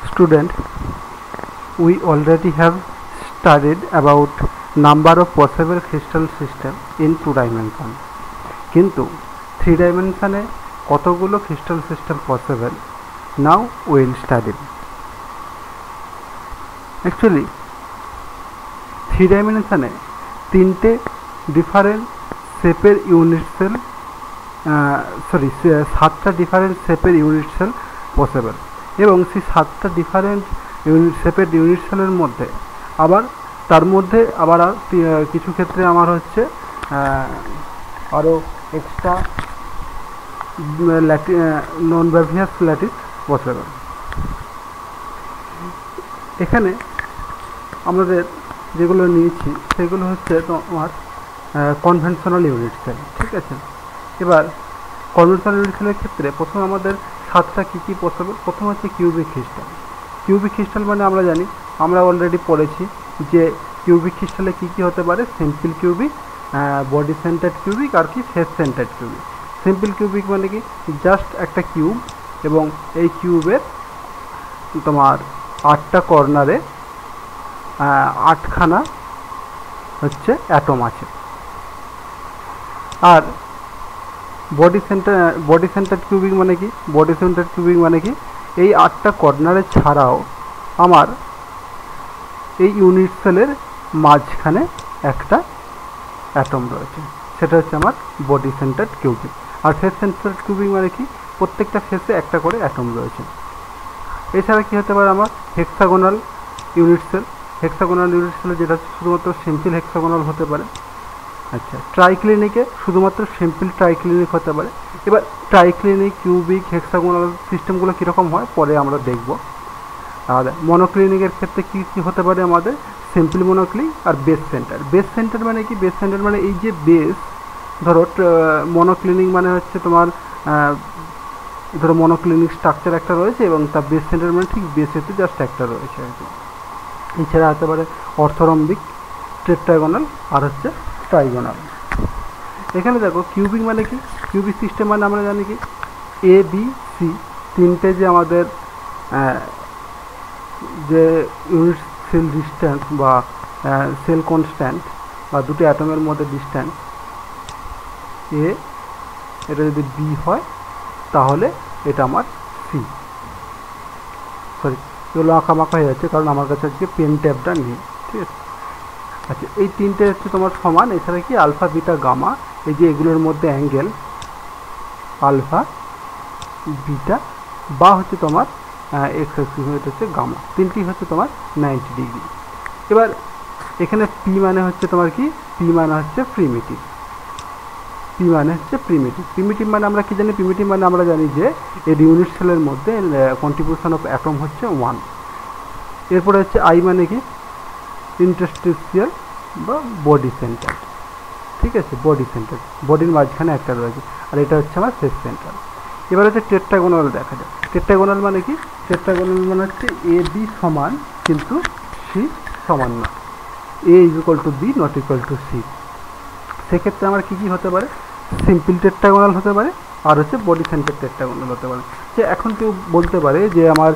Student, we already have studied about number of possible crystal system in 2 dimension. কিন্তু 3 dimension কতগুলো crystal system possible? Now we will study. Actually 3 dimension তিনটে different shape এর unit cell সাতটা different shape এর unit cell possible এবং সেই সাতটা different shape এর unit cell এর মধ্যে আবার তার মধ্যে আবার কিছু ক্ষেত্রে আমার হচ্ছে আরো এক্সট্রা নন বেভিয়াস ল্যাটিস পসিবল। এখানে আমাদের যেগুলো নিয়েছি সেগুলো হচ্ছে তোমার কনভেনশনাল ইউনিট সেল, ঠিক আছে। এবার কনভেনশনাল ইউনিট সেলের ক্ষেত্রে প্রথম আমাদের সাতটা কী পসিবল। প্রথম হচ্ছে কিউবিক ক্রিস্টাল। কিউবিক ক্রিস্টাল মানে আমরা জানি, আমরা অলরেডি পড়েছি যে কিউবিক ক্রিস্টালে কী হতে পারে, simple cubic, body centred cubic আর কি face centred cubic. Simple cubic মানে কি জাস্ট একটা কিউব এবং এই কিউবের তোমার 8টা কর্নারে 8খানা হচ্ছে অ্যাটম আছে। আর বডি সেন্টার্ড কিউবিক মানে কি, বডি সেন্টার্ড কিউবিক মানে কি এই 8টা কর্নারে ছাড়াও আমার এই ইউনিট সেলের মাঝখানে একটা অ্যাটম রয়েছে, সেটা হচ্ছে আমার বডি সেন্টার্ড কিউবিক। আর ফেস সেন্টার্ড কিউবিক মানে কি প্রত্যেকটা ফেসে একটা করে অ্যাটম রয়েছে। এছাড়া কী হতে পারে আমার hexagonal unit cell. Hexagonal unit সেলে যেটা শুধুমাত্র সিম্পল হেক্সাগোনাল হতে পারে। আচ্ছা, ট্রাইক্লিনিকে শুধুমাত্র সিম্পল ট্রাইক্লিনিক হতে পারে। এবার ট্রাইক্লিনিক, কিউবিক, হেক্সাগোনাল সিস্টেমগুলো কীরকম হয় পরে আমরা দেখব। আর মনোক্লিনিকের ক্ষেত্রে কী কী হতে পারে আমাদের সিম্পল মনোক্লিনিক আর বেস সেন্টার। বেস সেন্টার মানে কি, বেস সেন্টার মানে এই যে বেস, ধরো মনোক্লিনিক মানে হচ্ছে তোমার ধরো মনোক্লিনিক স্ট্রাকচার একটা রয়েছে এবং তার বেস সেন্টার মানে ঠিক বেসেতে জাস্ট একটা রয়েছে আর কি। এছাড়া হতে পারে অর্থোরম্বিক, টেট্রাগোনাল আর হচ্ছে ট্রাইগোনাল। এখানে দেখো কিউবিক মানে কি, কিউবিক সিস্টেম মানে আমরা জানি কি এ বি সি তিনটে যে আমাদের যে ইউনিট সেল ডিস্ট্যান্স বা সেল কনস্ট্যান্ট বা দুটো অ্যাটমের মধ্যে ডিস্ট্যান্স এ, এটা যদি বি হয় তাহলে এটা আমার সি। সরি, এগুলো আঁকামাখা হয়ে যাচ্ছে কারণ আমার কাছে আজকে পেন ট্যাবটা নেই, ঠিক আছে। আচ্ছা, এই তিনটে হচ্ছে তোমার সমান। এছাড়া কি আলফা, বিটা, গামা, এই যে এগুলোর মধ্যে অ্যাঙ্গেল আলফা, বিটা বা হচ্ছে তোমার এক্স এক্সিস হচ্ছে গামা, তিনটি হচ্ছে তোমার 90 ডিগ্রি। এবার এখানে পি মানে হচ্ছে তোমার কি, পি মানে হচ্ছে প্রিমিটিভ। পি মানে হচ্ছে প্রিমিটিভ। প্রিমিটিভ মানে আমরা কি জানি, প্রিমিটিভ মানে আমরা জানি যে এর ইউনিট সেলের মধ্যে কন্ট্রিবিউশন অফ অ্যাটম হচ্ছে 1। এরপরে হচ্ছে আই মানে কি ইন্টারস্টিশিয়াল বা বডি সেন্টার, ঠিক আছে। বডি সেন্টার, বডির মাঝখানে একটা রয়েছে। আর এটা হচ্ছে আমার ফেস সেন্টার। এবার হচ্ছে টেট্রাগোনাল দেখা যায়। টেট্রাগোনাল মানে কি, টেট্রাগোনাল মানে হচ্ছে এ বি সমান কিন্তু সি সমান না, A is equal to B not equal to C. সেক্ষেত্রে আমার কী কী হতে পারে, সিম্পল টেট্রাগোনাল হতে পারে আর হচ্ছে বডি সেন্টার টেট্রাগোনাল হতে পারে। যে এখন কেউ বলতে পারে যে আমার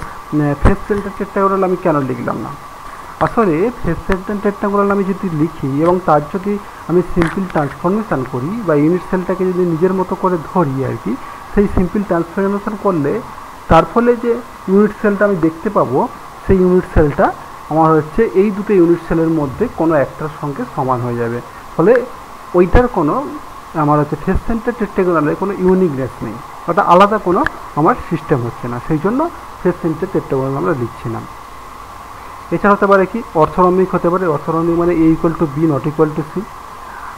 ফেস সেন্টার টেট্রাগোনাল আমি কেন লিখলাম না। আসলে ফেস সেন্টার টেট্রাগোনাল আমি যদি লিখি এবং তার যদি আমি সিম্পল ট্রান্সফরমেশান করি বা ইউনিট সেলটাকে যদি নিজের মতো করে ধরি আর কি, সেই সিম্পল ট্রান্সফরমেশান করলে তার ফলে যে ইউনিট সেলটা আমি দেখতে পাবো সেই ইউনিট সেলটা আমার হচ্ছে এই দুটো ইউনিট সেলের মধ্যে কোনো একটার সঙ্গে সমান হয়ে যাবে। ফলে ওইটার কোনো আমার হচ্ছে ফেস সেন্টার টেট্রাগোনালের কোনো ইউনিকনেস নেই, ওটা আলাদা কোনো আমার সিস্টেম হচ্ছে না, সেই জন্য ফেস সেন্টার টেট্রাগোনাল আমরা লিখছি না। এছাড়া হতে পারে কি অর্থোরম্বিক হতে পারে। অর্থোরম্বিক মানে A equal to B not equal to C.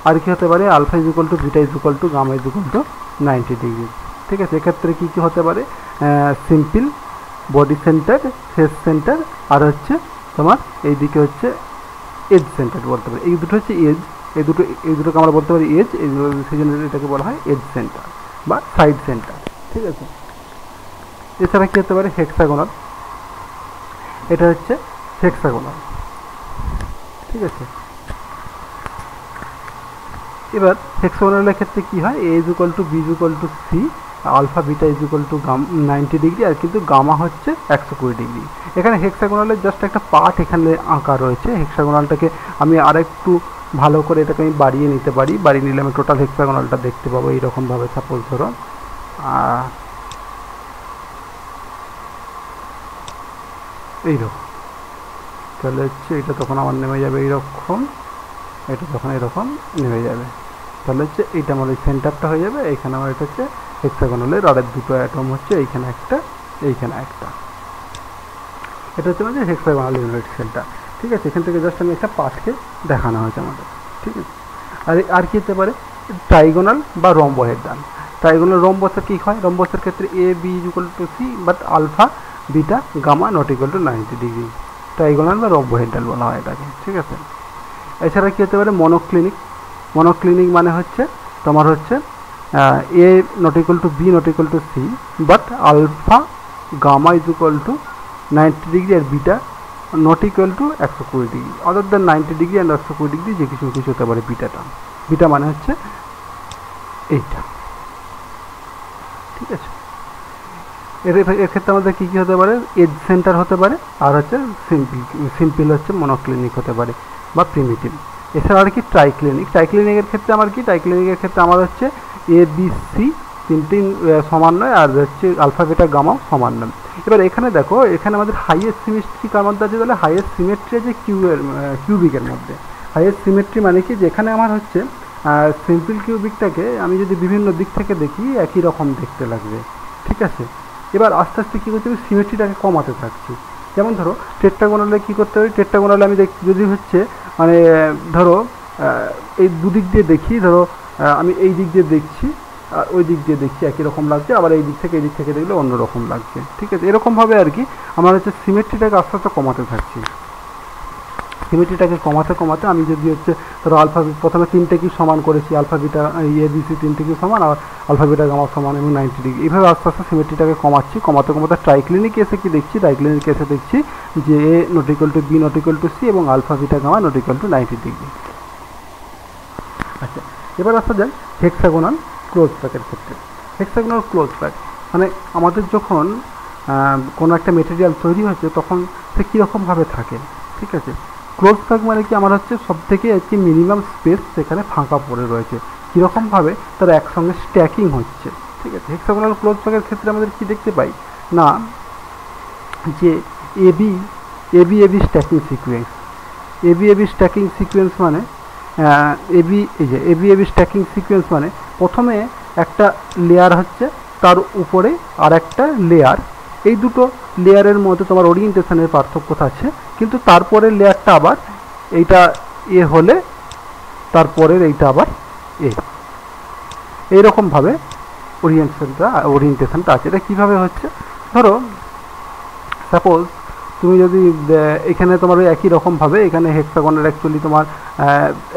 আর কি হতে পারে alpha is equal to beta is equal to gamma is equal to 90 degree, ঠিক আছে। এক্ষেত্রে কী কী হতে পারে, simple, body centre, face centre আর হচ্ছে তোমার এইদিকে হচ্ছে এজ সেন্টার বলতে পারি। এই দুটো হচ্ছে এজ, এই দুটোকে আমরা বলতে পারি এজ, সেই জন্য এটাকে বলা হয় এজ সেন্টার বা সাইড সেন্টার, ঠিক আছে। এছাড়া কী হতে পারে হেক্সাগোনাল, এটা হচ্ছে হেক্সাগোনাল, ঠিক আছে। এবার হেক্সাগোনালের ক্ষেত্রে কী হয়, A is equal to B is equal to C alpha beta is equal to 90 degree, আর কিন্তু গামা হচ্ছে 120 ডিগ্রি। এখানে হেক্সাগোনালের জাস্ট একটা পার্ট এখানে আঁকা রয়েছে। হেক্সাগোনালটাকে আমি আরেকটু ভালো করে এটাকে আমি বাড়িয়ে নিতে পারি, বাড়িয়ে নিলে আমি টোটাল হেক্সাগোনালটা দেখতে পাবো এইরকমভাবে। সাপোজ ধরো এইরকম, তাহলে হচ্ছে এটা তখন আমার নেমে যাবে এইরকম, এটা তখন এরকম নেমে যাবে। তাহলে হচ্ছে এইটা আমার ওই সেন্টারটা হয়ে যাবে। এইখানে আমার এটা হচ্ছে হেক্সাগোনালের আরেক দুটো অ্যাটম হচ্ছে এইখানে একটা, এইখানে একটা। এটা হচ্ছে আমাদের হেক্সাগোনাল ইউনিট সেলটা। ঠিক আছে, এখান থেকে জাস্ট আমি একটা পার্টকে দেখানো হয়েছে আমাদের। ঠিক আছে, আর কি হতে পারে, ট্রাইগোনাল বা রম্বোহেড্রাল। ট্রাইগোনাল রম্বসের কী হয়, রম্বসের ক্ষেত্রে A B is equal to C, but alpha beta gamma not equal to 90 degree. Trigonal বা রম্বোহেড্রাল বলা হয় এটাকে। ঠিক আছে, এছাড়া কী হতে পারে, মনোক্লিনিক। মনোক্লিনিক মানে হচ্ছে তোমার হচ্ছে A not equal to B not equal to C, but alpha gamma is equal to 90 degree আর beta not equal to 120 degree. Other than 90 degree and 120 degree যে কিছু হতে পারে বিটাটা। বিটা মানে হচ্ছে এইটা। ঠিক আছে, এর ক্ষেত্রে আমাদের কী কী হতে পারে, এজ সেন্টার হতে পারে, আর হচ্ছে সিম্পল হচ্ছে মনোক্লিনিক হতে পারে বা প্রিমিটিভ। এছাড়া আর কি ট্রাইক্লিনিক। ট্রাইক্লিনিকের ক্ষেত্রে আমার কি, ট্রাইক্লিনিকের ক্ষেত্রে আমার হচ্ছে এ বি সি তিনটি সমান নয়, আর হচ্ছে আলফা বিটা গামাও সমান নয়। এবার এখানে দেখো, এখানে আমাদের হাইয়েস্ট সিমেট্রি কার মধ্যে আছে, তাহলে হাইয়েস্ট সিমেট্রি আছে কিউবিকের মধ্যে। হাইয়েস্ট সিমেট্রি মানে কি, যেখানে আমার হচ্ছে সিম্পল কিউবিকটাকে আমি যদি বিভিন্ন দিক থেকে দেখি একই রকম দেখতে লাগবে। ঠিক আছে, এবার আস্তে আস্তে কী করছি, আমি সিমেট্রিটাকে কমাতে থাকছি। যেমন ধরো টেট্রাগোনালে কী করতে হবে, টেট্রাগোনালে আমি যদি হচ্ছে মানে ধরো এই দুদিক দিয়ে দেখি, ধরো আমি এই দিক দিয়ে দেখছি আর ওই দিক দিয়ে দেখছি একই রকম লাগছে, আবার এই দিক থেকে দেখলে অন্যরকম লাগছে। ঠিক আছে, এরকমভাবে আর কি আমার হচ্ছে সিমেট্রিটাকে আস্তে আস্তে কমাতে থাকছি। সিমেট্রিটাকে কমাতে আমি যদি হচ্ছে ধরো আলফা প্রথমে তিনটে কি সমান করেছি, alpha beta A B C তিনটে কি সমান, আর আলফা বিটা গামা সমান এবং 90 ডিগ্রি। এইভাবে আস্তে আস্তে সিমেট্রিটাকে কমাতে ট্রাইক্লিনিক এসে কি দেখছি, ট্রাইক্লিনিক এসে দেখছি যে A not equal to B not equal to C এবং alpha beta gamma not equal to 90 degree. আচ্ছা, এবার আসা যায় হেক্সাগোনাল ক্লোজ প্যাকের ক্ষেত্রে। হেক্সাগোনাল ক্লোজ প্যাক মানে আমাদের যখন কোনো একটা মেটেরিয়াল তৈরি হচ্ছে তখন সে কীরকমভাবে থাকে। ঠিক আছে, ক্লোজ প্যাক মানে কি, আমার হচ্ছে সব থেকে একটি মিনিমাম স্পেস সেখানে ফাঁকা পড়ে রয়েছে, কীরকমভাবে তারা একসঙ্গে স্ট্যাকিং হচ্ছে। ঠিক আছে, হেক্সাগোনাল ক্লোজ প্যাকের ক্ষেত্রে আমাদের কি দেখতে পাই না, যে AB stacking sequence. AB stacking sequence মানে এবি স্ট্যাকিং সিকোয়েন্স মানে প্রথমে একটা লেয়ার হচ্ছে, তার উপরে আর একটা লেয়ার, এই দুটো লেয়ারের মধ্যে তোমার ওরিয়েন্টেশনের পার্থক্য আছে, কিন্তু তারপরের লেয়ারটা আবার এইটা এ হলে তারপরের এইটা আবার এ, এইরকমভাবে ওরিয়েন্টেশনটা আছে। এটা কীভাবে হচ্ছে, ধরো সাপোজ তুমি যদি এখানে তোমার ওই একই রকমভাবে এখানে হেক্সাগনের অ্যাকচুয়ালি তোমার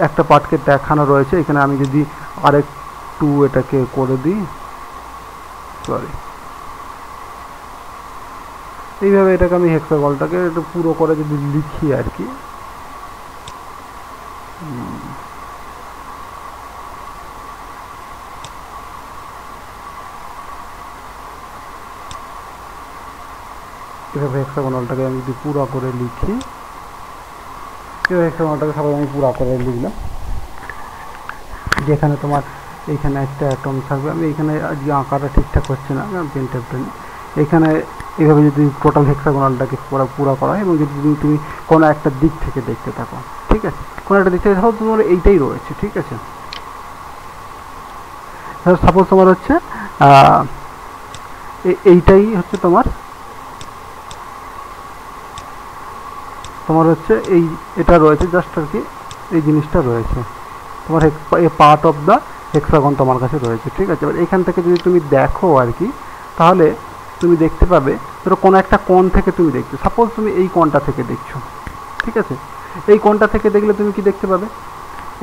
একটা পার্টকে দেখানো রয়েছে। এখানে আমি যদি আরেকটু এটাকে করে দিই, সরি, এইভাবে এটাকে আমি হেক্সাগনটাকে একটু পুরো করে যদি লিখি আর কি, এভাবে হেক্সাগনটাকে আমি যদি পুরো করে লিখি, এভাবে হেক্সাগনটাকে সবাই আমি পুরো করে লিখলাম, যেখানে তোমার এইখানে একটা অ্যাটম থাকবে। আমি এখানে আজকে আঁকাটা ঠিকঠাক হচ্ছে না, পেন ট্যাপটা এখানে এইভাবে যদি টোটাল হেক্সাগোনালটাকে পুরো করা হয় এবং যদি তুমি কোনো একটা দিক থেকে দেখতে থাকো, ঠিক আছে, কোনো একটা দিক থেকে ধরো তোমার এইটাই রয়েছে, ঠিক আছে, সাপোজ তোমার হচ্ছে এইটাই হচ্ছে তোমার হচ্ছে এটা রয়েছে জাস্ট আর কি, এই জিনিসটা রয়েছে তোমার পার্ট অফ দ্য হেক্সাগন তোমার কাছে রয়েছে, ঠিক আছে। এবার এখান থেকে যদি তুমি দেখো আর কি, তাহলে তুমি দেখতে পাবে ধরো কোনো একটা কোণ থেকে তুমি দেখছো, সাপোজ তুমি এই কোণটা থেকে দেখছো, ঠিক আছে, এই কোণটা থেকে দেখলে তুমি কি দেখতে পাবে,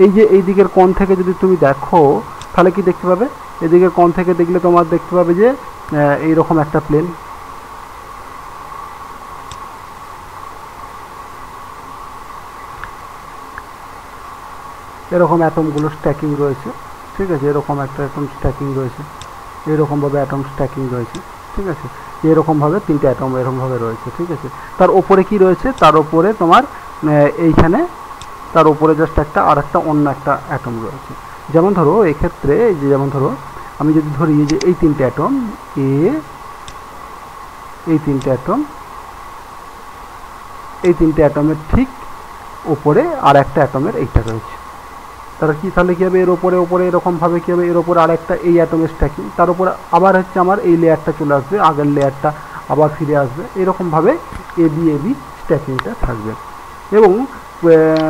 এই যে এই দিকের কোণ থেকে যদি তুমি দেখো তাহলে কি দেখতে পাবে, এদিকের কোণ থেকে দেখলে তোমার দেখতে পাবে যে এইরকম একটা প্লেন, এরকম অ্যাটমগুলো স্ট্যাকিং রয়েছে, ঠিক আছে, এরকম একটা অ্যাটম স্ট্যাকিং রয়েছে, এরকমভাবে অ্যাটম স্ট্যাকিং রয়েছে, ঠিক আছে। এরকমভাবে তিনটে অ্যাটম এরকমভাবে রয়েছে, ঠিক আছে। তার ওপরে কি রয়েছে, তার ওপরে তোমার এইখানে তার ওপরে জাস্ট একটা আর একটা অন্য একটা অ্যাটম রয়েছে। যেমন ধরো এক্ষেত্রে যে যেমন ধরো আমি যদি ধরি যে এই তিনটে অ্যাটম এই তিনটে অ্যাটম এই তিনটে অ্যাটমের ঠিক ওপরে আর একটা অ্যাটমের এইটা রয়েছে। তাহলে কী হবে, এর ওপরে এরকমভাবে কী হবে, এর ওপরে আর একটা এই অ্যাটমের স্ট্যাকিং, তার উপরে আবার হচ্ছে আমার এই লেয়ারটা চলে আসবে, আগের লেয়ারটা আবার ফিরে আসবে, এরকমভাবে এবি স্ট্যাকিংটা থাকবে। এবং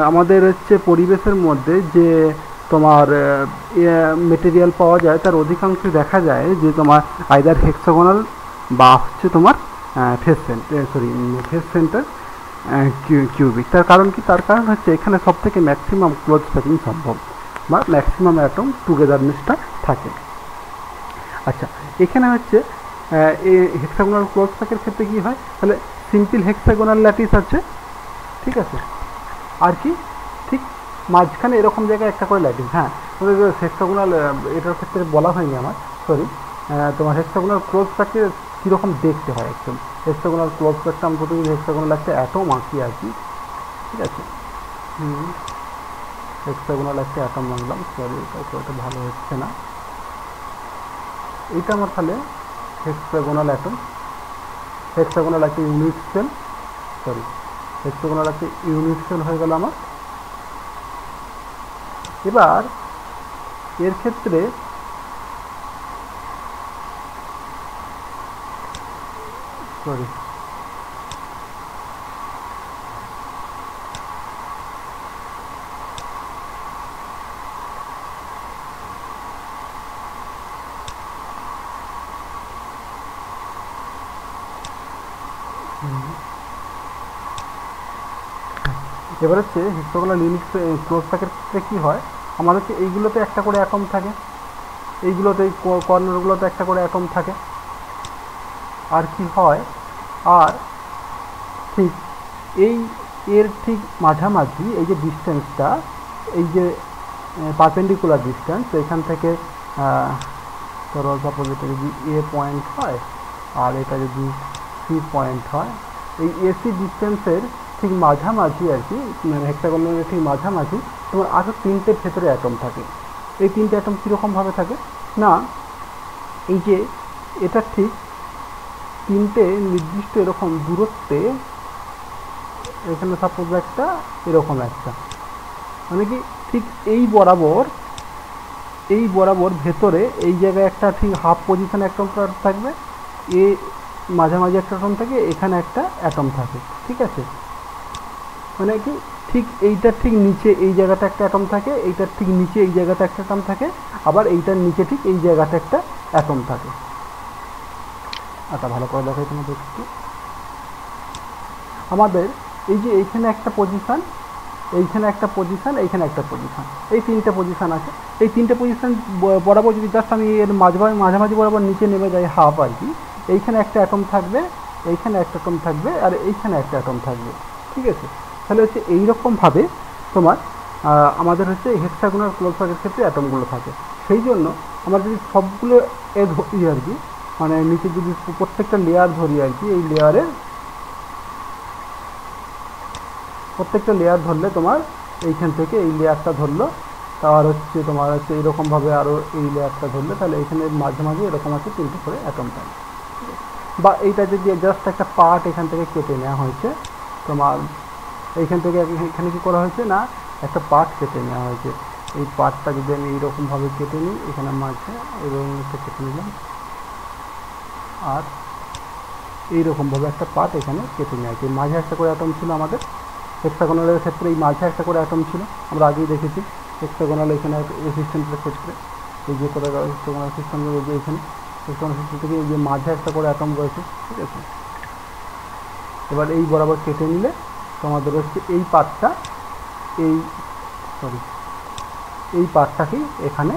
আমাদের হচ্ছে পরিবেশের মধ্যে যে তোমার মেটেরিয়াল পাওয়া যায় তার অধিকাংশ দেখা যায় যে তোমার আইদার হেক্সাগোনাল বা হচ্ছে তোমার ফেস সেন্টার কিউবিক। তার কারণ কি, তার কারণ হচ্ছে এখানে সব থেকে ম্যাক্সিমাম ক্লোজ প্যাকিং সম্ভব বা ম্যাক্সিমাম অ্যাটম টুগেদারনেসটা থাকে। আচ্ছা, এখানে হচ্ছে এই হেক্সাগোনাল ক্লোজ প্যাকের ক্ষেত্রে কী হয়, তাহলে সিম্পল হেক্সাগোনাল ল্যাটিস আছে, ঠিক আছে, আর কি ঠিক মাঝখানে এরকম জায়গায় একটা করে ল্যাটিস। হ্যাঁ, হেক্সাগোনাল এটার ক্ষেত্রে বলা হয়নি আমার, সরি। তোমার হেক্সাগোনাল ক্লোজ প্যাকে কীরকম দেখতে হয় একদম, হেক্সাগোনাল ক্লোজ প্যাকটা আমি প্রথমে হেক্সাগোনাল একটা অ্যাটম আঁকি আর কি, ঠিক আছে। হেক্সাগোনাল একটা অ্যাটম আঁকলাম, সরি এটা ভালো হচ্ছে না। এইটা আমার তাহলে হেক্সাগোনাল অ্যাটম, হেক্সাগোনাল একটা ইউনিট সেল, সরি হেক্সাগোনাল একটা ইউনিট সেল হয়ে গেল আমার। এবার এর ক্ষেত্রে সরি এবার হচ্ছে হেক্সাগোনাল ইউনিট ক্লোজ প্যাকের ক্ষেত্রে কী হয়, আমার হচ্ছে এইগুলোতে একটা করে অ্যাটম থাকে, এইগুলোতে কর্নারগুলোতে একটা করে অ্যাটম থাকে। আর কি হয়, আর ঠিক এর ঠিক মাঝামাঝি এই যে ডিস্টেন্সটা, এই যে পারপেন্ডিকুলার ডিস্টেন্স, এখান থেকে ধরো সাপোজ এটা যদি এ পয়েন্ট হয় আর এটা যদি সি পয়েন্ট হয়, এই এসি ডিস্টেন্সের ঠিক মাঝামাঝি আর কি, মানে হেক্সাগোনালের ঠিক মাঝামাঝি তোমার আরও তিনটে ভেতরে অ্যাটম থাকে। এই তিনটে অ্যাটম কীরকমভাবে থাকে না, এই যে এটা ঠিক তিনটে নির্দিষ্ট এরকম দূরত্বে, এখানে সাপোজ একটা এরকম একটা, মানে কি ঠিক এই বরাবর ভেতরে এই জায়গায় একটা ঠিক হাফ পজিশনে একটা থাকবে, এ মাঝামাঝি একটা অ্যাটম থাকে, এখানে একটা অ্যাটম থাকে, ঠিক আছে। মানে কি ঠিক এইটার ঠিক নিচে এই জায়গাটা একটা অ্যাটম থাকে, এইটার ঠিক নিচে এই জায়গাটা একটা অ্যাটম থাকে, আবার এইটার নিচে ঠিক এই জায়গাটা একটা অ্যাটম থাকে। আচ্ছা, ভালো করে দেখাই তোমাদের একটু। আমাদের এই যে এইখানে একটা পজিশান, এইখানে একটা পজিশান, এইখানে একটা পজিশান, এই তিনটে পজিশান আছে। এই তিনটে পজিশান বরাবর যদি জাস্ট আমি এর মাঝামাঝি বরাবর নিচে নেমে যাই হাফ আর কি, এইখানে একটা অ্যাটম থাকবে, এইখানে একটা অ্যাটম থাকবে, আর এইখানে একটা অ্যাটম থাকবে, ঠিক আছে। তাহলে হচ্ছে এইরকমভাবে তোমার আমাদের হচ্ছে হেক্সাগোনাল ক্লোজ প্যাকের ক্ষেত্রে অ্যাটমগুলো থাকে। সেই জন্য আমরা যদি সবগুলো ধরি আর কি, মানে নিচে যদি প্রত্যেকটা লেয়ার ধরি আর কি, এই লেয়ারের প্রত্যেকটা লেয়ার ধরলে তোমার এইখান থেকে এই লেয়ারটা ধরলো, তার হচ্ছে তোমার হচ্ছে এইরকমভাবে আরও এই লেয়ারটা ধরলে, তাহলে এখানে মাঝে এরকম আছে তিনটে করে অ্যাটম থাকে। বা এইটা যদি জাস্ট একটা পার্ট এখান থেকে কেটে নেওয়া হয়েছে, তোমার এইখান থেকে এখানে কী করা হয়েছে না, একটা পার্ট কেটে নেওয়া হয়েছে। এই পার্টটা যদি আমি এইরকমভাবে কেটে নিই, এখানে মাঝে এবং একটা কেটে নিলাম, আর এইরকমভাবে একটা পার্ট এখানে কেটে নেওয়া হয়েছে। মাঝে একটা করে অ্যাটম ছিল আমাদের হেক্সাগোনালের ক্ষেত্রে, এই মাঝে একটা করে অ্যাটম ছিল, আমরা আগেই দেখেছি হেক্সাগোনাল এখানে রেসিস্ট্যান্সের ক্ষেত্রে, এই যে করে হেক্সাগোনাল সিস্টেমের যে এখানে হেক্সাগোনাল সিস্টেম থেকে এই যে মাঝে একটা করে অ্যাটম রয়েছে, ঠিক আছে। এবার এই বরাবর কেটে নিলে তোমাদের হচ্ছে এই পার্টটা, এই পার্টটাকেই এখানে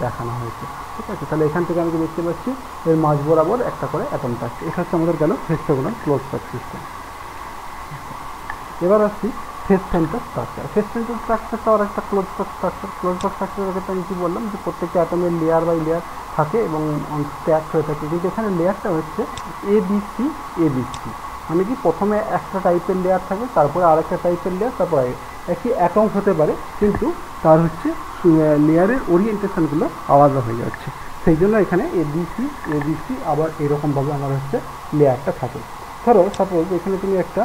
দেখানো হয়েছে, ঠিক আছে। তাহলে এখান থেকে আমি দেখতে পাচ্ছি এর মাঝ বরাবর একটা করে অ্যাটম থাকছে। এটা হচ্ছে আমাদের গেল হেক্সাগোনাল ক্লোজ প্যাক সিস্টেম। এবার আসছি face centre structure. Face centre স্ট্রাকচারটা আর একটা ক্লোজ স্ট্রাকচার। ক্লোজ স্ট্রাকচারের ক্ষেত্রে আমি কী বললাম যে প্রত্যেকটা অ্যাটমের লেয়ার বাই লেয়ার থাকে এবং স্ট্যাক হয়ে থাকে, কিন্তু এখানে লেয়ারটা হচ্ছে এবিসি এবিসি, মানে কি প্রথমে একটা টাইপের লেয়ার থাকে, তারপরে আরেকটা টাইপের লেয়ার, তারপরে একই অ্যাটমস হতে পারে কিন্তু তার হচ্ছে লেয়ারের ওরিয়েন্টেশনগুলো আলাদা হয়ে যাচ্ছে। সেই জন্য এখানে এবিসি এবিসি আবার এরকমভাবে আমার হচ্ছে লেয়ারটা থাকে। ধরো সাপোজ এখানে তুমি একটা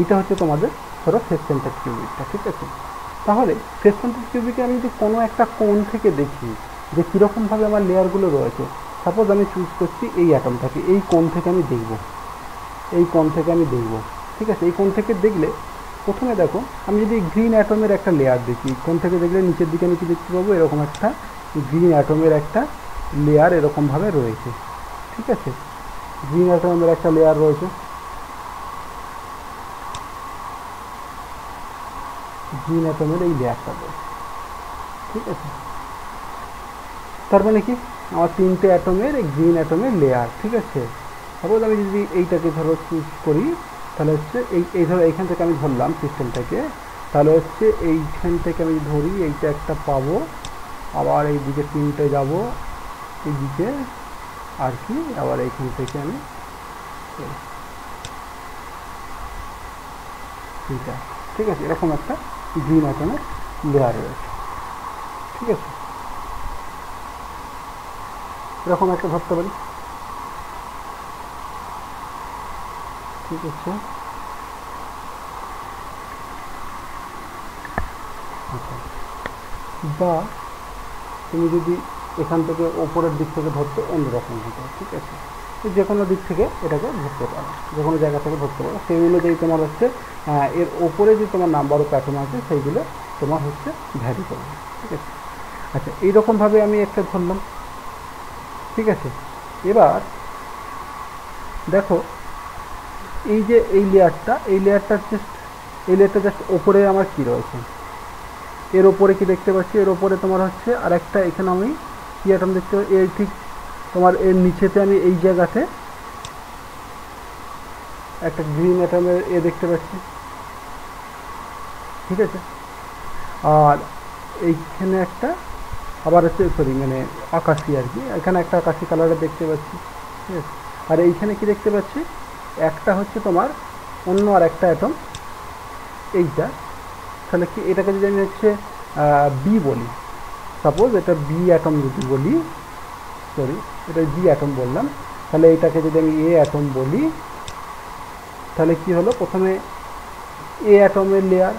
এইটা হচ্ছে তোমাদের ধরো ফেস সেন্টার কিউবিকটা, ঠিক আছে। তাহলে ফেস সেন্টার কিউবিকে আমি যদি কোনো একটা কোণ থেকে দেখি যে কীরকমভাবে আমার লেয়ারগুলো রয়েছে, সাপোজ আমি চুজ করছি এই অ্যাটমটাকে, এই কোণ থেকে আমি দেখব, এই কোণ থেকে আমি দেখব, ঠিক আছে। এই কোণ থেকে দেখলে প্রথমে দেখো আমি যদি গ্রিন অ্যাটমের একটা লেয়ার দেখি, কোণ থেকে দেখলে নিচের দিকে আমি কি দেখতে পাবো, এরকম একটা গ্রিন অ্যাটমের একটা লেয়ার এরকমভাবে রয়েছে, ঠিক আছে। গ্রিন অ্যাটমের একটা লেয়ার রয়েছে, গ্রিন অ্যাটমের এই লেয়ারটা রয়েছে, ঠিক আছে। তার মানে কি আমার তিনটে অ্যাটমের গ্রিন অ্যাটমের লেয়ার, ঠিক আছে। সাপোজ আমি যদি এইটাকে ধরো চুজ করি, তাহলে হচ্ছে এই ধরো এইখান থেকে আমি ধরলাম সিস্টেমটাকে, তাহলে হচ্ছে এইখান থেকে আমি ধরি এইটা একটা পাবো, আবার এই দিকে তিনটে যাব এইদিকে আর কি, আবার এইখান থেকে আমি এইটা, ঠিক আছে। এরকম একটা গ্রিন অ্যাটমের লেয়ার রয়েছে, ঠিক আছে। এরকম একটা ধরতে পারি, ঠিক আছে। আচ্ছা, বা তুমি যদি এখান থেকে ওপরের দিক থেকে ধরতে অন্যরকম হতো, ঠিক আছে। যে কোনো দিক থেকে এটাকে ধরতে পারো, যে কোনো জায়গা থেকে ধরতে পারো। সেই অনুযায়ী তোমার হচ্ছে এর ওপরে যে তোমার নাম্বার ও প্যাটার্ন আছে সেইগুলো তোমার হচ্ছে ভ্যারি করবে, ঠিক আছে। আচ্ছা, এইরকমভাবে আমি একটা ধরলাম, ঠিক আছে। এবার দেখো এই যে এই লেয়ারটা জাস্ট ওপরে আমার কি রয়েছে, এর ওপরে কি দেখতে পাচ্ছি, এর ওপরে তোমার হচ্ছে আর একটা, এখানে আমি কি অ্যাটম দেখতে পাচ্ছি, এই ঠিক তোমার এর নিচেতে আমি এই জায়গাতে একটা গ্রিন অ্যাটমের দেখতে পাচ্ছি, ঠিক আছে। আর এইখানে একটা আবার হচ্ছে মানে আকাশি আর কি, এখানে একটা আকাশি কালারের দেখতে পাচ্ছি, ঠিক আছে। আর এইখানে কি দেখতে পাচ্ছি, একটা হচ্ছে তোমার অন্য আর একটা অ্যাটম এইটা, তাহলে কি এটাকে যদি আমি হচ্ছে বি বলি, সাপোজ এটা বি অ্যাটম যদি বলি, সরি এটা বি অ্যাটম বললাম, তাহলে এইটাকে যদি আমি এ অ্যাটম বলি, তাহলে কি হলো, প্রথমে এ অ্যাটমের লেয়ার,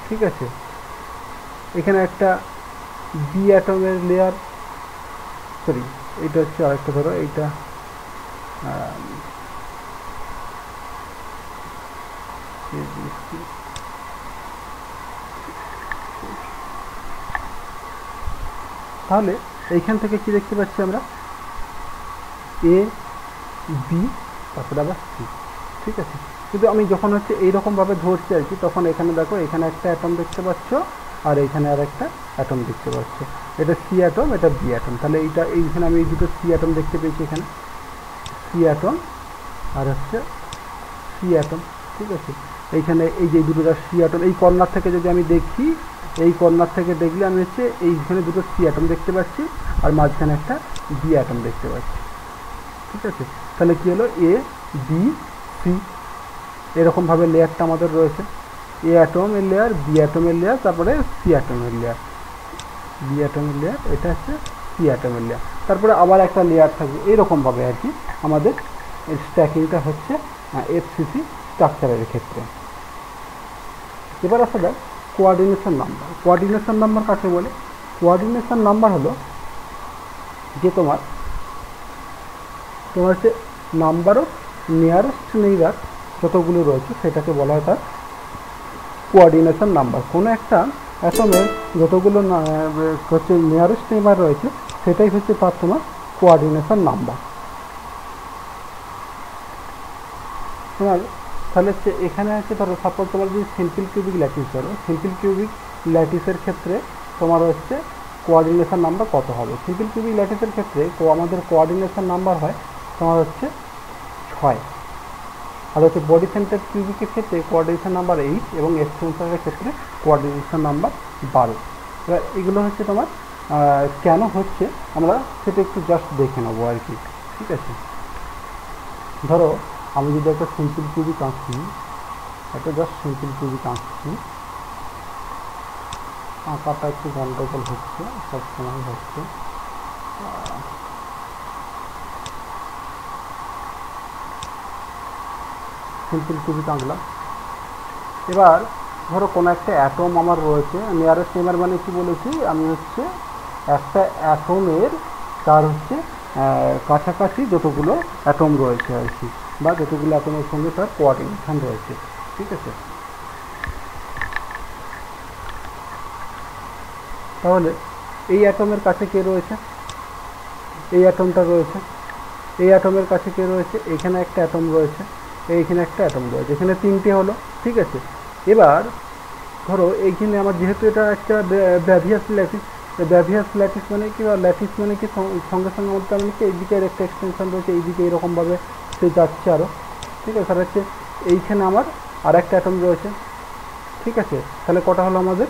ঠিক আছে। এখানে একটা বি অ্যাটমের লেয়ার, সরি এইটা হচ্ছে আরেকটা, ধরো এইটা তাহলে এইখান থেকে কি দেখতে পাচ্ছি আমরা, এ বি তারপরে আবার সি, ঠিক আছে। কিন্তু আমি যখন হচ্ছে এইরকমভাবে ধরছি আর কি, তখন এখানে দেখো এখানে একটা অ্যাটম দেখতে পাচ্ছ আর এইখানে আর একটা অ্যাটম দেখতে পাচ্ছ, এটা সি অ্যাটম, এটা বি অ্যাটম। তাহলে এইখানে আমি এই দুটো সি অ্যাটম দেখতে পেয়েছি, এখানে সি অ্যাটম আর হচ্ছে সি অ্যাটম, ঠিক আছে। এইখানে এই যে দুটো সি অ্যাটম, এই কর্নার থেকে যদি আমি দেখি, এই কর্নার থেকে দেখলে আমি হচ্ছে এইখানে দুটো সি অ্যাটম দেখতে পাচ্ছি আর মাঝখানে একটা বি অ্যাটম দেখতে পাচ্ছি, ঠিক আছে। তাহলে কি হলো, এ বি সি এরকমভাবে লেয়ারটা আমাদের রয়েছে, এ অ্যাটমের লেয়ার, বি অ্যাটমের লেয়ার, তারপরে সি অ্যাটমের লেয়ার, বি অ্যাটমের লেয়ার, এটা হচ্ছে সি অ্যাটমের লেয়ার, তারপরে আবার একটা লেয়ার থাকবে। এইরকমভাবে আর কি আমাদের স্ট্যাকিংটা হচ্ছে এফসিসি স্ট্রাকচারের ক্ষেত্রে। এবার আসা যাক কোঅর্ডিনেশন নাম্বার। কোঅর্ডিনেশন নাম্বার কাকে বলে? কোঅর্ডিনেশন নাম্বার হলো যে তোমার হচ্ছে নাম্বার অফ নিয়ারেস্ট নেইবার যতগুলো রয়েছে সেটাকে বলা হয় তার কোঅর্ডিনেশন নাম্বার। কোনো একটা অ্যাটমের যতগুলো হচ্ছে নিয়ারেস্ট নেইবার রয়েছে সেটাই হচ্ছে তার তোমার কোঅর্ডিনেশন নাম্বার। তোমার তাহলে হচ্ছে এখানে আছে, ধরো সাপোজ তোমার যদি সিম্পল কিউবিক ল্যাটিস ধরো, সিম্পল কিউবিক ল্যাটিসের ক্ষেত্রে তোমার হচ্ছে কোঅর্ডিনেশন নাম্বার কত হবে? সিম্পল কিউবিক ল্যাটিসের ক্ষেত্রে আমাদের কোঅর্ডিনেশন নাম্বার হয় তোমার হচ্ছে 6, আর হচ্ছে বডি সেন্টার কিউবিকের ক্ষেত্রে কোঅর্ডিনেশন নাম্বার 8 এবং এক্সটেনশনের ক্ষেত্রে কোঅর্ডিনেশন নাম্বার 12। এবার এগুলো হচ্ছে তোমার কেন হচ্ছে আমরা সেটা একটু জাস্ট দেখে নেবো আর কি। ঠিক আছে, ধরো আমি যদি একটা সিম্পল কিউবিক আঁকছি, একটা জাস্ট সিম্পল কিউবিক আঁকছি, আঁকাটা একটু গন্ডগোল হচ্ছে, সবসময় হচ্ছে। সিম্পল কিউবিক আঁকলাম। এবার ধরো কোনো একটা অ্যাটম আমার রয়েছে, নিয়ারেস্ট নেইবার মানে কি বলেছি আমি, হচ্ছে একটা অ্যাটমের তার হচ্ছে কাছাকাছি যতগুলো অ্যাটম রয়েছে আর কি, বা যতগুলো অ্যাটমের সঙ্গে তার কোঅর্ডিনেশন রয়েছে। ঠিক আছে, তাহলে এই অ্যাটমের কাছে কে রয়েছে, এই অ্যাটমটা রয়েছে, এই অ্যাটমের কাছে কে রয়েছে, এখানে একটা অ্যাটম রয়েছে, এইখানে একটা অ্যাটম রয়েছে, এখানে 3টে হলো। ঠিক আছে, এবার ধরো এইখানে আমার যেহেতু এটা একটা ব্যাভিয়াস ল্যাটিস, ব্যাভিয়াস ল্যাটিস মানে কি, বা ল্যাটিস মানে কি সঙ্গে সঙ্গে আমাদের মানে কি এইদিকে একটা এক্সটেনশন রয়েছে, এইদিকে এরকমভাবে সে যাচ্ছে আরও। ঠিক আছে, আর হচ্ছে এইখানে আমার আর একটা অ্যাটম রয়েছে। ঠিক আছে, তাহলে কটা হলো আমাদের,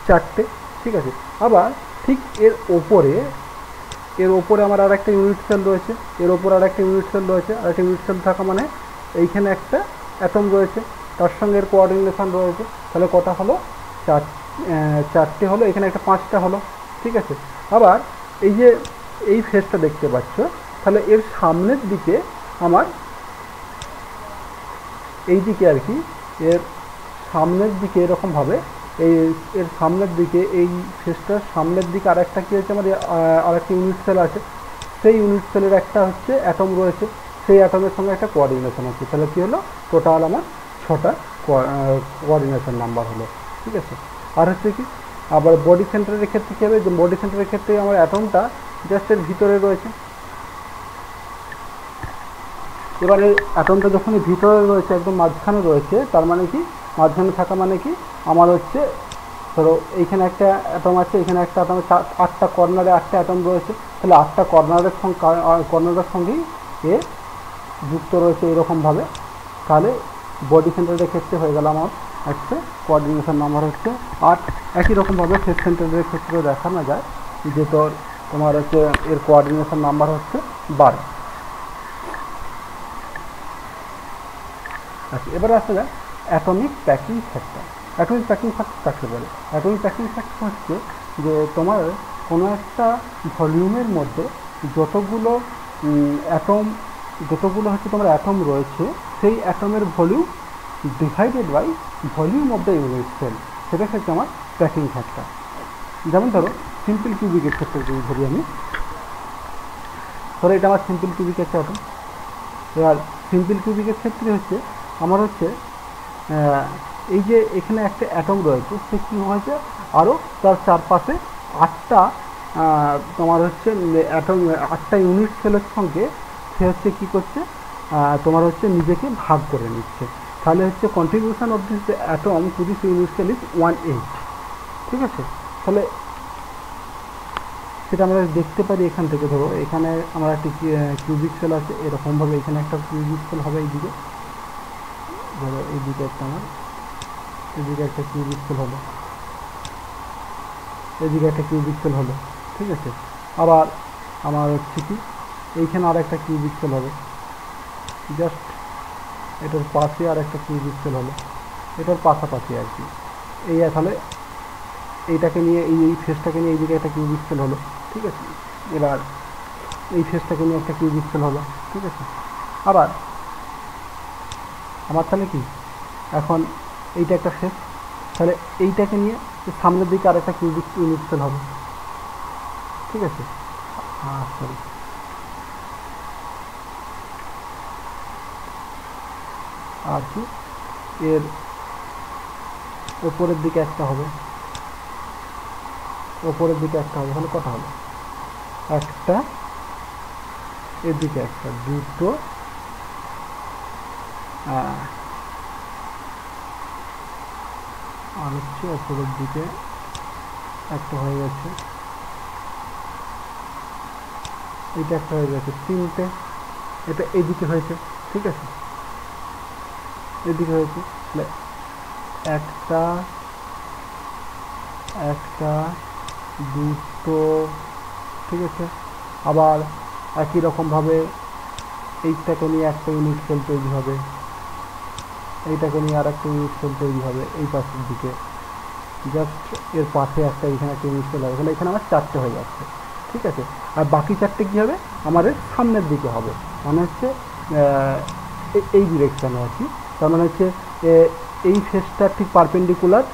4টে। ঠিক আছে, আবার ঠিক এর ওপরে আমার আর একটা ইউনিট সেল রয়েছে, এর ওপর আর একটা ইউনিট সেল রয়েছে, আর একটা ইউনিট সেল থাকা মানে এইখানে একটা অ্যাটম রয়েছে, তার সঙ্গে এর কোঅর্ডিনেশন রয়েছে। তাহলে কটা হলো, 4টে হলো, এখানে একটা 5টা হলো। ঠিক আছে, আবার এই যে এই ফেসটা দেখতে পাচ্ছ, তাহলে এর সামনের দিকে আমার এই দিকে আর কি, এর সামনের দিকে এরকমভাবে এর সামনের দিকে এই ফেসটার সামনের দিকে আর একটা কী হচ্ছে, আমার আর একটা ইউনিট সেল আছে, সেই ইউনিট সেলের একটা হচ্ছে অ্যাটম রয়েছে, সেই অ্যাটমের সঙ্গে একটা কোঅর্ডিনেশন আছে। তাহলে কী হলো, টোটাল আমার 6টা কোঅর্ডিনেশন নাম্বার হলো। ঠিক আছে, আর হচ্ছে কি, আবার বডি সেন্টারের ক্ষেত্রে কী হবে, যে বডি সেন্টারের ক্ষেত্রে আমার অ্যাটমটা জাস্ট এর ভিতরে রয়েছে। এবারে অ্যাটমটা যখনই ভিতরে রয়েছে, একদম মাঝখানে রয়েছে, তার মানে কি, মাঝখানে থাকা মানে কি আমার হচ্ছে, ধরো এইখানে একটা অ্যাটম আছে, এখানে একটা অ্যাটম, 8টা কর্নারে 8টা অ্যাটম রয়েছে, তাহলে 8টা কর্নারের সঙ্গেই এ যুক্ত রয়েছে এরকমভাবে। তাহলে বডি সেন্টারের ক্ষেত্রে হয়ে গেল আমার হচ্ছে কোঅর্ডিনেশন নাম্বার হচ্ছে 8। একই রকমভাবে ফেস সেন্টারের ক্ষেত্রেও দেখানো যায় যে তোমার হচ্ছে এর কোঅর্ডিনেশন নাম্বার হচ্ছে 12। আচ্ছা, এবার আসা যায় atomic packing factor. Atomic packing factor কাকে বলে? অ্যাটমিক প্যাকিং ফ্যাক্টর হচ্ছে যে তোমার কোনো একটা ভলিউমের মধ্যে যতগুলো হচ্ছে তোমার অ্যাটম রয়েছে, সেই অ্যাটমের volume divided by volume of the unit cell, সেটা হচ্ছে আমার প্যাকিং ফ্যাক্টর। যেমন ধরো সিম্পল কিউবিকের ক্ষেত্রে যদি ধরি আমি, ধরো এটা আমার সিম্পল কিউবিক একটা অ্যাটম। এবার সিম্পল কিউবিকের ক্ষেত্রে হচ্ছে আমার হচ্ছে এই যে এখানে একটা অ্যাটম রয়েছে, সে কী হয়েছে, আরও তার চারপাশে 8টা তোমার হচ্ছে অ্যাটম, 8টা ইউনিট সেলের সঙ্গে সে হচ্ছে কী করছে, তোমার হচ্ছে নিজেকে ভাগ করে নিচ্ছে। তাহলে হচ্ছে contribution of this atom to this unit cell is 1/8। ঠিক আছে, তাহলে সেটা আমরা দেখতে পারি এখান থেকে। ধরো এখানে আমার একটি কিউবিক সেল আছে, এরকমভাবে এখানে একটা কিউবিক সেল হবে এইদিকে, ধরো এইদিকে একটা আমার, এদিকে একটা কিউবিক সেল হলো, এদিকে একটা কিউবিক সেল হলো। ঠিক আছে, আবার আমার হচ্ছে কি এইখানে আর একটা কিউবিক সেল হবে, জাস্ট এটার পাশে আর একটা কিউবিক সেল হলো, এটার পাশাপাশি আর কি। এই তাহলে এইটাকে নিয়ে এই ফেসটাকে নিয়ে এইদিকে একটা কিউবিক সেল হলো। ঠিক আছে, এবার এই ফেসটাকে নিয়ে একটা কিউবিক সেল হলো। ঠিক আছে, আবার আমার তাহলে কি, এখন এইটা একটা ফেস, তাহলে এইটাকে নিয়ে সামনের দিকে আর একটা কিউবিক ইউনিট সেল হবে। ঠিক আছে, সরি, আর কি এর ওপরের দিকে একটা হবে, ওপরের দিকে একটা হবে, তাহলে কটা হলো, একটা, এদিকে একটা, দুটো, আর হচ্ছে ওপরের দিকে একটা হয়ে গেছে, এটা একটা হয়ে গেছে, 3টে, এটা এইদিকে হয়েছে। ঠিক আছে, এদিকে হয়েছে, তাহলে একটা একটা দুটো, ঠিক আছে। আবার একই রকমভাবে এইটাকে নিয়ে একটা ইউনিট সেল তৈরি হবে, এইটাকে নিয়ে আর একটা ইউনিট সেল তৈরি হবে এই পাশের দিকে, জাস্ট এর পাশে একটা এখানে একটা ইউনিট সেল হবে, তাহলে এখানে আমার 4টে হয়ে যাচ্ছে, ঠিক আছে। আর বাকি 4টে কী হবে, আমাদের সামনের দিকে হবে, মানে হচ্ছে এই ডিরেকশানে আর কি। তার মানে হচ্ছে এই ফেসটা ঠিক পারপেন্ডিকুলার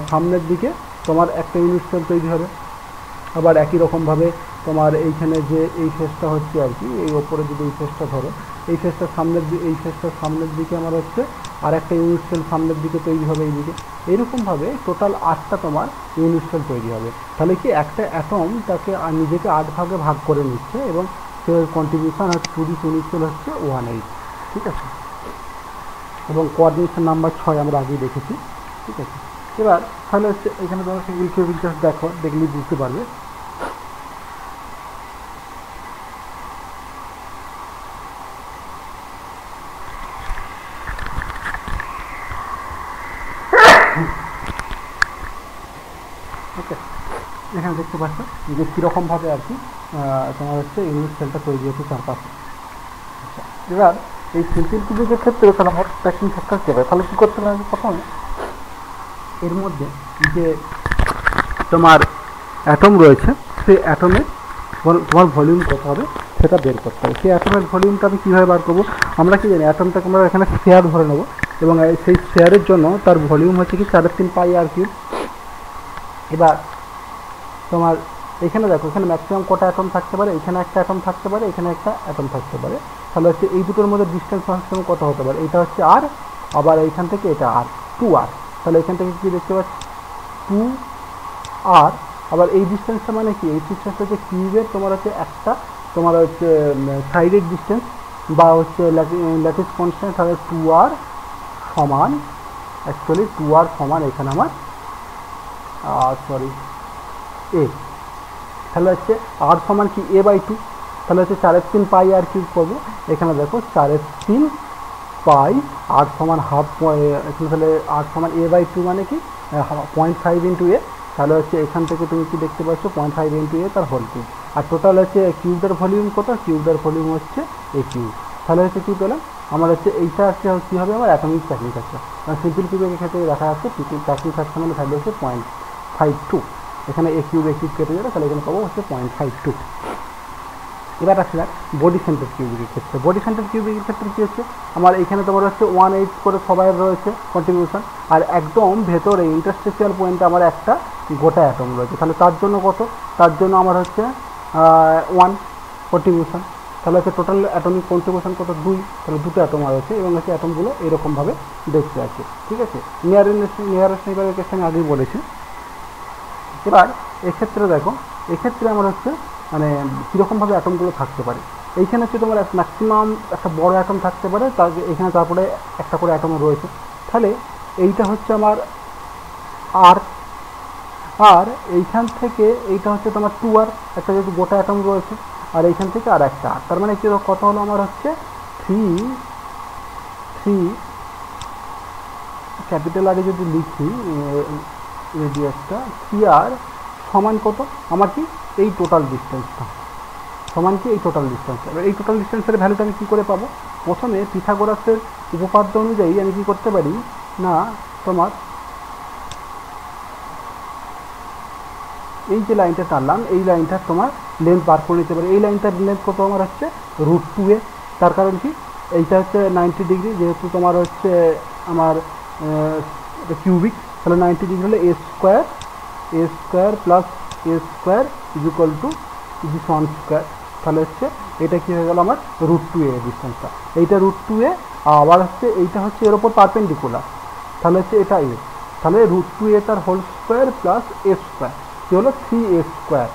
সামনের দিকে তোমার একটা ইউনিট সেল তৈরি হবে। আবার একই রকমভাবে তোমার এইখানে যে এই ফেসটা হচ্ছে আর কি, এই ওপরে যদি এই ফেসটা ধরো, এই ফেসটার সামনের দিকে আমার হচ্ছে আর একটা ইউনিট সেল সামনের দিকে তৈরি হবে এইদিকে। এইরকমভাবে টোটাল 8টা তোমার ইউনিট সেল তৈরি হবে। তাহলে কি একটা অ্যাটম তাকে নিজেকে 8 ভাগে ভাগ করে নিচ্ছে এবং সে কন্ট্রিবিউশন হচ্ছে 2D ইউনিট সেল হচ্ছে 1/8, ঠিক আছে। এবং কোঅর্ডিনেশন নাম্বার 6 আমরা আগেই দেখেছি, ঠিক আছে। এবার তাহলে হচ্ছে এখানে তোমরা সিঙ্গেল কিউবিক জাস্ট দেখো, দেখলেই বুঝতে পারবে। ওকে, এখানে দেখতে পাচ্ছ যে কীরকমভাবে আর কি তোমার হচ্ছে ইউনিট সেলটা তৈরি হচ্ছে চারপাশে। আচ্ছা, এবার এই সিম্পল কিউবিকের ক্ষেত্রে তাহলে আমার প্যাকিং ফ্যাক্টর কী হবে, তাহলে কী করতে হবে, প্রথমে এর মধ্যে যে তোমার অ্যাটম রয়েছে সেই অ্যাটমের তোমার ভলিউম কত হবে সেটা বের করতে হবে। সেই অ্যাটমের ভলিউমটা আমি কীভাবে বার করবো, আমরা কি জানি অ্যাটমটাকে আমরা এখানে স্ফিয়ার ধরে নেবো এবং সেই স্ফিয়ারের জন্য তার ভলিউম হচ্ছে কি 4/3 পাই আর কিউব। এবার তোমার এখানে দেখো, এখানে ম্যাক্সিমাম কটা অ্যাটম থাকতে পারে, এখানে একটা অ্যাটম থাকতে পারে, এখানে একটা অ্যাটম থাকতে পারে। তাহলে হচ্ছে এই দুটোর মধ্যে ডিস্টেন্স ম্যাক্সিমাম কত হতে পারে, এটা হচ্ছে আর, আবার এইখান থেকে এটা আর, 2r। তাহলে এখান থেকে কি দেখতে পাচ্ছি 2r। আবার এই ডিস্টেন্সটা মানে কি, এই ডিস্টেন্সটা হচ্ছে কিউবের তোমার হচ্ছে একটা তোমার হচ্ছে সাইডের ডিস্টেন্স বা হচ্ছে ল্যাটিস কনস্ট্যান্ট। তাহলে 2r সমান, অ্যাকচুয়ালি 2r সমান এখানে আমার সরি এ, তাহলে হচ্ছে আর সমান কি a/2, তাহলে হচ্ছে 4/3 পাই আর কিউব করবো। এখানে দেখো 4/3 পাই, আর সমান হাফ, এখানে তাহলে আর সমান a/2 মানে কি 0.5 ইন্টু এ। তাহলে হচ্ছে এখান থেকে তুমি কি দেখতে পাচ্ছ 0.5 ইন্টু এ তার হোল কিউব। আর টোটাল হচ্ছে কিউবটার ভলিউম কত, কিউবটার ভলিউম হচ্ছে এ কিউব। তাহলে হচ্ছে কী পেলাম, আমার হচ্ছে এইটা হচ্ছে কী হবে, আমার অ্যাটমিক প্যাকিং ফ্যাক্টর। সিম্পল কিউবের ক্ষেত্রে দেখা যাচ্ছে প্যাকিং ফ্যাক্টর মানে ভ্যালু হচ্ছে 0.52। এখানে এ কিউব কেটে যাবে, তাহলে এখানে পাবো হচ্ছে 0.52। এবার আসলে বডি সেন্টার কিউবিকের ক্ষেত্রে, বডি সেন্টার কিউবিকের ক্ষেত্রে কী হচ্ছে, আমার এখানে তোমার হচ্ছে 1/8 করে সবাই রয়েছে কন্ট্রিবিউশন, আর একদম ভেতরে ইন্টারস্টেশিয়াল পয়েন্টে আমার একটা গোটা অ্যাটম রয়েছে। তাহলে তার জন্য কত, তার জন্য আমার হচ্ছে 1 কন্ট্রিবিউশন। তাহলে হচ্ছে টোটাল অ্যাটমিক কন্ট্রিবিউশন কত, 2। তাহলে দুটো অ্যাটম রয়েছে এবং হচ্ছে অ্যাটমগুলো এরকমভাবে দেখতে আছে, ঠিক আছে। নিয়ারেস্ট নেইবারের ক্ষেত্রে আমি আগেই বলেছি। এবার এক্ষেত্রে দেখো, এক্ষেত্রে আমার হচ্ছে মানে কীরকমভাবে অ্যাটমগুলো থাকতে পারে। এইখানে হচ্ছে তোমার ম্যাক্সিমাম একটা বড় অ্যাটম থাকতে পারে, তার এখানে তারপরে একটা করে অ্যাটম রয়েছে। তাহলে এইটা হচ্ছে আমার আর, আর এইখান থেকে এইটা হচ্ছে তোমার 2r, একটা যেহেতু গোটা অ্যাটম রয়েছে, আর এইখান থেকে আর একটা আর, তার মানে কি কত হলো আমার হচ্ছে 3 ক্যাপিটাল আরে যদি লিখি রেডিয়াসটা 3r সমান কত, আমার কি এই টোটাল ডিস্টেন্সটা সমান কি এই টোটাল ডিস্টেন্স। এবার এই টোটাল ডিস্টেন্সের ভ্যালুটা আমি কী করে পাবো, প্রথমে পিথাগোরাসের উপপাদ্য অনুযায়ী আমি কী করতে পারি না, তোমার এই যে লাইনটা টানলাম এই লাইনটার তোমার লেন্থ বার করে নিতে পারি। এই লাইনটার লেন্থ কত আমার হচ্ছে √2a। তার কারণ কি, এইটা হচ্ছে 90 ডিগ্রি, যেহেতু তোমার হচ্ছে আমার কিউবিক, তাহলে 90 ডিগ্রি হলে a square plus a square equal to this1 square. তাহলে হচ্ছে এটা কি হয়ে গেল আমার √2a ডিস্টেন্সটা, এইটা √2a। আবার হচ্ছে এইটা হচ্ছে এর ওপর পারপেন্ডিকুলার, তাহলে হচ্ছে এটা a, তাহলে √2a তার whole square plus a square, কি হলো 3a স্কোয়ার,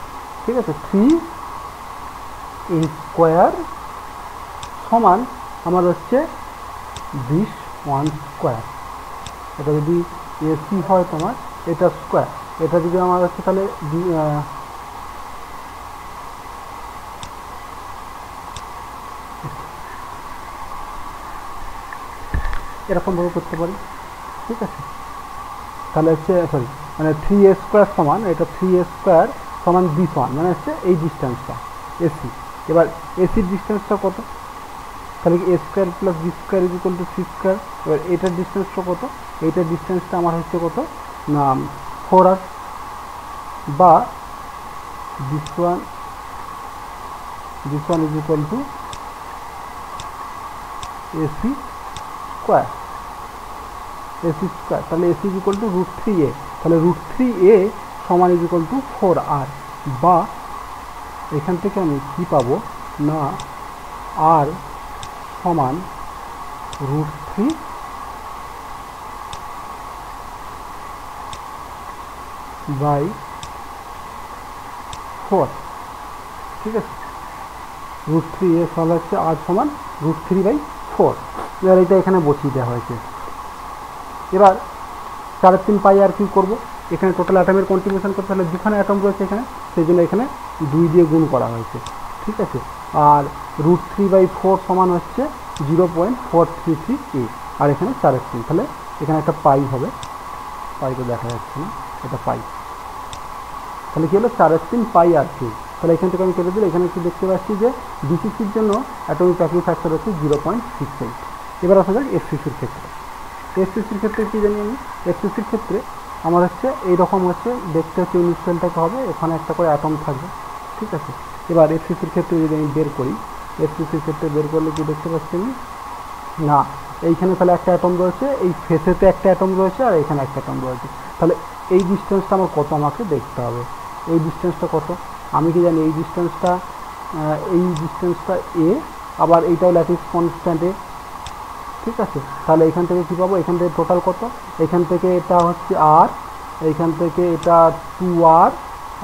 ঠিক আছে। 3a স্কোয়ার সমান আমার হচ্ছে this1 স্কোয়ার। এটা যদি এসি হয় তোমার এটা স্কোয়ার, এটা যদি আমার হচ্ছে তাহলে এরকমভাবে করতে পারি, ঠিক আছে। তাহলে হচ্ছে সরি মানে 3a স্কোয়ার সমান, এটা 3a স্কোয়ার সমান দিস ওয়ান, মানে হচ্ছে এই ডিস্টেন্সটা এসি। এবার এসির ডিস্টেন্সটা কত, তাহলে কি A square plus B square is equal to C square. এবার এটার ডিস্টেন্সটা কত, এইটার ডিস্টেন্সটা আমার হচ্ছে কত না 4r, বা this one is equal to AC square, তাহলে AC is equal to √3a, তাহলে √3a সমান ইজ ইকুয়াল টু 4r, বা এখান থেকে আমি কি পাবো না r সমান √3 বাই 4, ঠিক আছে। √3a সমান হচ্ছে r সমান √3 বাই 4। এবার এটা এখানে বসিয়ে দেওয়া হয়েছে। এবার 4/3 পাই আর কি করবো, এখানে টোটাল অ্যাটমের কন্ট্রিবিউশন করতে হলে দুখানে অ্যাটম রয়েছে এখানে, সেই জন্য এখানে 2 দিয়ে গুণ করা হয়েছে, ঠিক আছে। আর √3/4 সমান হচ্ছে 0.433a, আর এখানে 4/3, তাহলে এখানে একটা পাই হবে, পাই তো দেখা যাচ্ছে না, এটা পাই, তাহলে কি হলো 4/3 পাই আর কি। তাহলে এখান থেকে আমি কেটে দিলে এখানে একটু দেখতে পাচ্ছি যে বিসিসির জন্য অ্যাটমিক প্যাকিং ফ্যাক্টর হচ্ছে 0.68। এবার আসা যাক এফসিসির ক্ষেত্রে। এফসিসির ক্ষেত্রে কী জানি আমি, এফসিসির ক্ষেত্রে আমার হচ্ছে এইরকম হচ্ছে দেখতে হচ্ছে ইউনিট সেলটাকে হবে, এখানে একটা করে অ্যাটম থাকবে, ঠিক আছে। এবার এফসিসির ক্ষেত্রে যদি আমি বের করি, এফসিসির ক্ষেত্রে বের করলে কি দেখতে পাচ্ছি আমি না এইখানে তাহলে একটা অ্যাটম রয়েছে, এই ফেসেতে একটা অ্যাটম রয়েছে, আর এখানে একটা অ্যাটম রয়েছে। তাহলে এই ডিস্টেন্সটা আমার কত আমাকে দেখতে হবে, এই ডিস্টেন্সটা কত আমি কি জানি, এই ডিস্টেন্সটা এ, আবার এইটাও ল্যাটিস কনস্ট্যান্ট এ, ঠিক আছে। তাহলে এখান থেকে কী পাবো, এখান থেকে টোটাল কত, এখান থেকে এটা হচ্ছে আর, এইখান থেকে এটা 2r,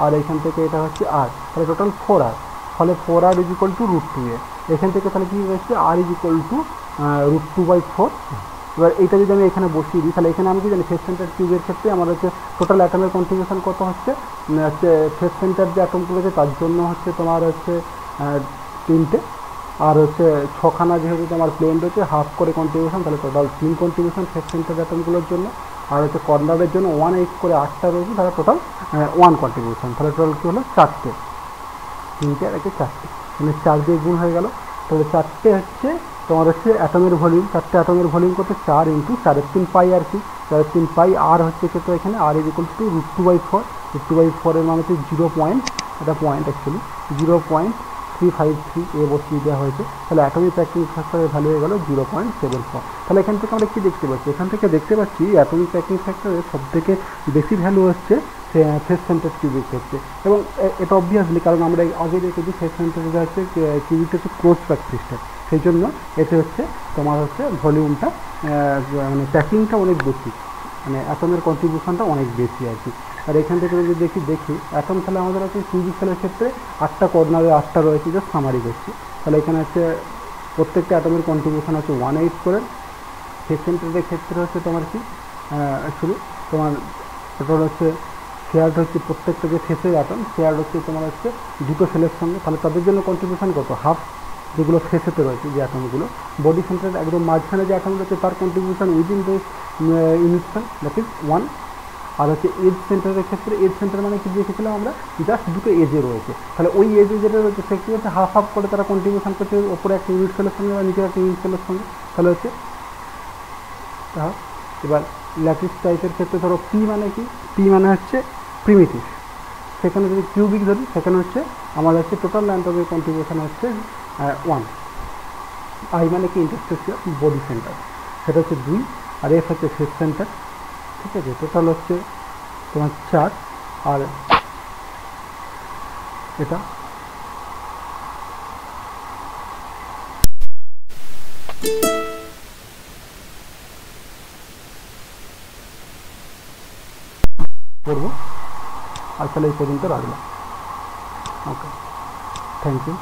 আর এখান থেকে এটা হচ্ছে আর, তাহলে টোটাল 4r, তাহলে 4r is equal two √2a। এখান থেকে তাহলে কী হচ্ছে r ইজ ইকুয়াল টু √2/4। এবার এইটা যদি আমি এখানে বসিয়ে দিই, তাহলে এখানে আমি কি জানি ফেস সেন্টার কিউবের ক্ষেত্রে আমার হচ্ছে টোটাল অ্যাটমের কন্ট্রিবিউশন কত হচ্ছে ফেস সেন্টার যে অ্যাটমগুলো আছে তার জন্য হচ্ছে তোমার হচ্ছে 3টে, আর হচ্ছে 6খানা যেহেতু তোমার প্লেন রয়েছে হাফ করে কন্ট্রিবিউশন, তাহলে টোটাল 3 কন্ট্রিবিউশন ফেস সেন্টার অ্যাটমগুলোর জন্য, আর হচ্ছে কর্নারের জন্য 1/8 করে 8টা রয়েছে, তাহলে টোটাল 1 কন্ট্রিবিউশন, তাহলে টোটাল কী হলো 4টে, 3টে আর 4টে, মানে 4 দিয়ে গুণ হয়ে গেল। তাহলে 4টে হচ্ছে তোমার হচ্ছে অ্যাটমের ভলিউম, 4টে অ্যাটমের ভলিউম কত 4 × 4/3 পাই আর কি, 4/3 পাই আর হচ্ছে কত এখানে r ইজ ইকুয়াল টু √2/4, √2/4 এর মানে হচ্ছে 0. এটা পয়েন্ট অ্যাকচুয়ালি 0.353 এ বসিয়ে দেওয়া হয়েছে। তাহলে অ্যাটমিক প্যাকিং ফ্যাক্টরের ভ্যালু হয়ে গেল 0.74। তাহলে এখান থেকে আমরা কি দেখতে পাচ্ছি, এখান থেকে দেখতে পাচ্ছি অ্যাটমিক প্যাকিং ফ্যাক্টরের সবথেকে বেশি ভ্যালু হচ্ছে ফেস সেন্টার কিউবিক ক্ষেত্রে, এবং এটা অবভিয়াসলি কারণ আমরা আগে দেখেছি ফেস সেন্টারটা হচ্ছে কিউবিকটা হচ্ছে ক্লোজ প্যাক সিস্টেম, সেই জন্য এতে হচ্ছে তোমার হচ্ছে ভলিউমটা মানে প্যাকিংটা অনেক বেশি, মানে অ্যাটমের কন্ট্রিবিউশনটা অনেক বেশি আর কি। আর এখান থেকে যদি দেখি অ্যাটম, তাহলে আমাদের হচ্ছে কিউবিক সেলের ক্ষেত্রে 8টা কর্নারে 8টা রয়েছে, জাস্ট সামারি করছি। তাহলে এখানে হচ্ছে প্রত্যেকটা অ্যাটমের কন্ট্রিবিউশন হচ্ছে 1/8 করে। ফেস সেন্টারের ক্ষেত্রে হচ্ছে তোমার কি অ্যাকচুয়ালি তোমার টোটাল হচ্ছে শেয়ার্ড হচ্ছে প্রত্যেকটা যে ফেসের অ্যাটম শেয়ার্ড হচ্ছে তোমার হচ্ছে 2টো সেলের সঙ্গে, তাহলে তাদের জন্য কন্ট্রিবিউশন কত হাফ, যেগুলো ফেসেতে রয়েছে যে অ্যাটমগুলো, বডি সেন্টারের একদম মাঝখানে যে অ্যাটম রয়েছে তার contribution within this unit cell that is 1। আর হচ্ছে এজ সেন্টারের ক্ষেত্রে, এজ সেন্টার মানে কি দেখেছিলাম আমরা, জাস্ট 2টো এজে রয়েছে, তাহলে ওই এজে যেটা রয়েছে সে কী হচ্ছে হাফ হাফ করে তারা কন্ট্রিবিউশন করছে ওপরে একটা ইউনিট সেলের সঙ্গে বা নিচে একটা ইউনিট সেলের সঙ্গে, তাহলে হচ্ছে তা। এবার ল্যাটিস টাইপের ক্ষেত্রে ধরো পি মানে কি, পি মানে হচ্ছে প্রিমিটিভ, সেখানে যদি কিউবিক ধরি সেখানে হচ্ছে আমার হচ্ছে টোটাল অ্যাটমিক কন্ট্রিবিউশন হচ্ছে 1। আই মানে কি ইন্টারস্টেশিয়াল বডি সেন্টার, সেটা হচ্ছে 2, আর এফ হচ্ছে ফেস সেন্টার, ঠিক আছে। টোটাল হচ্ছে তোমার 4, আর এটা করবো। আর তাহলে এই পর্যন্ত রাখলাম, ওকে, থ্যাংক ইউ।